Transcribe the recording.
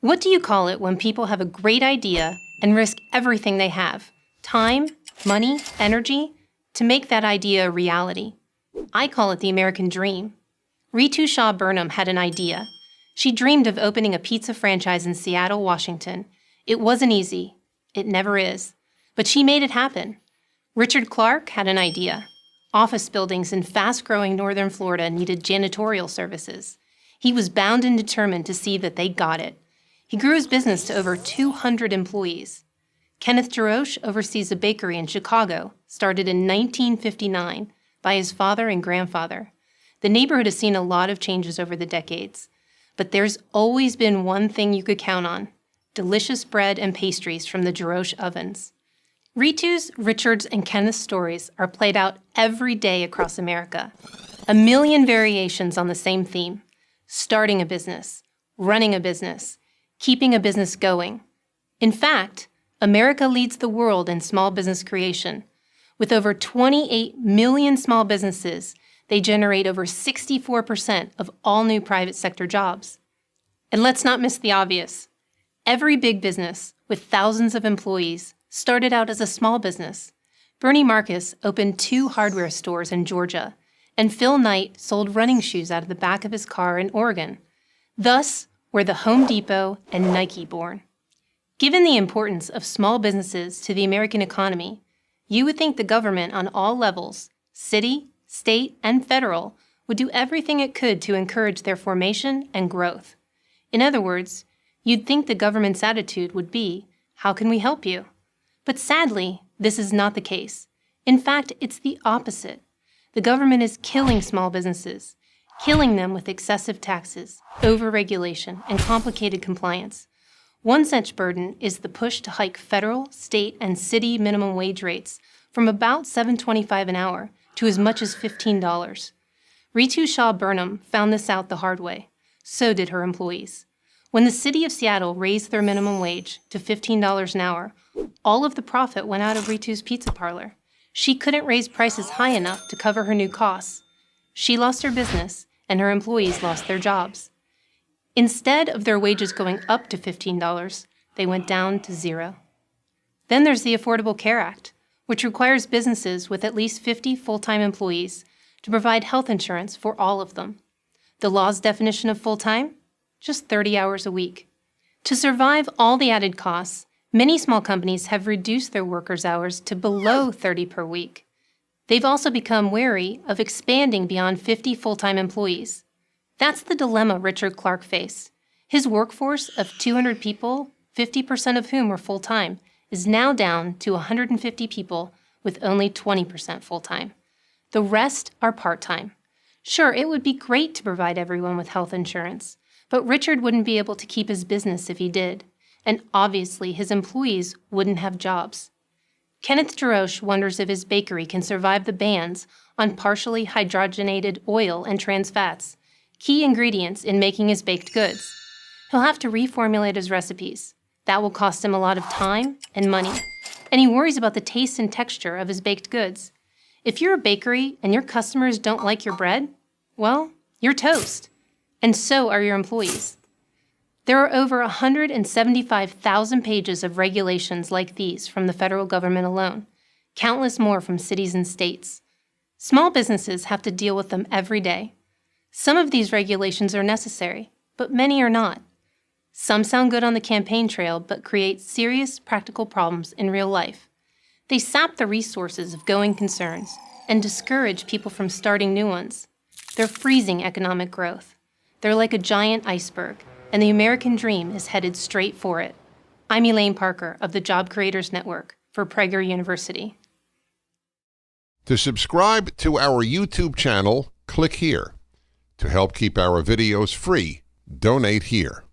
What do you call it when people have a great idea and risk everything they have, time, money, energy, to make that idea a reality? I call it the American dream. Ritu Shah Burnham had an idea. She dreamed of opening a pizza franchise in Seattle, Washington. It wasn't easy. It never is. But she made it happen. Richard Clark had an idea. Office buildings in fast-growing northern Florida needed janitorial services. He was bound and determined to see that they got it. He grew his business to over 200 employees. Kenneth Jarosh oversees a bakery in Chicago, started in 1959 by his father and grandfather. The neighborhood has seen a lot of changes over the decades, but there's always been one thing you could count on: delicious bread and pastries from the Jarosh ovens. Ritu's, Richard's, and Kenneth's stories are played out every day across America. A million variations on the same theme: starting a business, running a business, keeping a business going. In fact, America leads the world in small business creation. With over 28 million small businesses, they generate over 64% of all new private sector jobs. And let's not miss the obvious. Every big business with thousands of employees started out as a small business. Bernie Marcus opened 2 hardware stores in Georgia, and Phil Knight sold running shoes out of the back of his car in Oregon. Thus were the Home Depot and Nike born. Given the importance of small businesses to the American economy, you would think the government on all levels, city, state, and federal, would do everything it could to encourage their formation and growth. In other words, you'd think the government's attitude would be, how can we help you? But sadly, this is not the case. In fact, it's the opposite. The government is killing small businesses, killing them with excessive taxes, overregulation, and complicated compliance. One such burden is the push to hike federal, state, and city minimum wage rates from about $7.25 an hour to as much as $15. Ritu Shah Burnham found this out the hard way. So did her employees. When the city of Seattle raised their minimum wage to $15 an hour, all of the profit went out of Ritu's pizza parlor. She couldn't raise prices high enough to cover her new costs. She lost her business, and her employees lost their jobs. Instead of their wages going up to $15, they went down to $0. Then there's the Affordable Care Act, which requires businesses with at least 50 full-time employees to provide health insurance for all of them. The law's definition of full-time? Just 30 hours a week. To survive all the added costs, many small companies have reduced their workers' hours to below 30 per week. They've also become wary of expanding beyond 50 full-time employees. That's the dilemma Richard Clark faced. His workforce of 200 people, 50% of whom were full-time, is now down to 150 people with only 20% full-time. The rest are part-time. Sure, it would be great to provide everyone with health insurance, but Richard wouldn't be able to keep his business if he did, and obviously his employees wouldn't have jobs. Kenneth Jarosh wonders if his bakery can survive the bans on partially hydrogenated oil and trans fats, key ingredients in making his baked goods. He'll have to reformulate his recipes. That will cost him a lot of time and money, and he worries about the taste and texture of his baked goods. If you're a bakery and your customers don't like your bread, well, you're toast. And so are your employees. There are over 175,000 pages of regulations like these from the federal government alone, countless more from cities and states. Small businesses have to deal with them every day. Some of these regulations are necessary, but many are not. Some sound good on the campaign trail, but create serious practical problems in real life. They sap the resources of going concerns and discourage people from starting new ones. They're freezing economic growth. They're like a giant iceberg, and the American dream is headed straight for it. I'm Elaine Parker of the Job Creators Network for Prager University. To subscribe to our YouTube channel, click here. To help keep our videos free, donate here.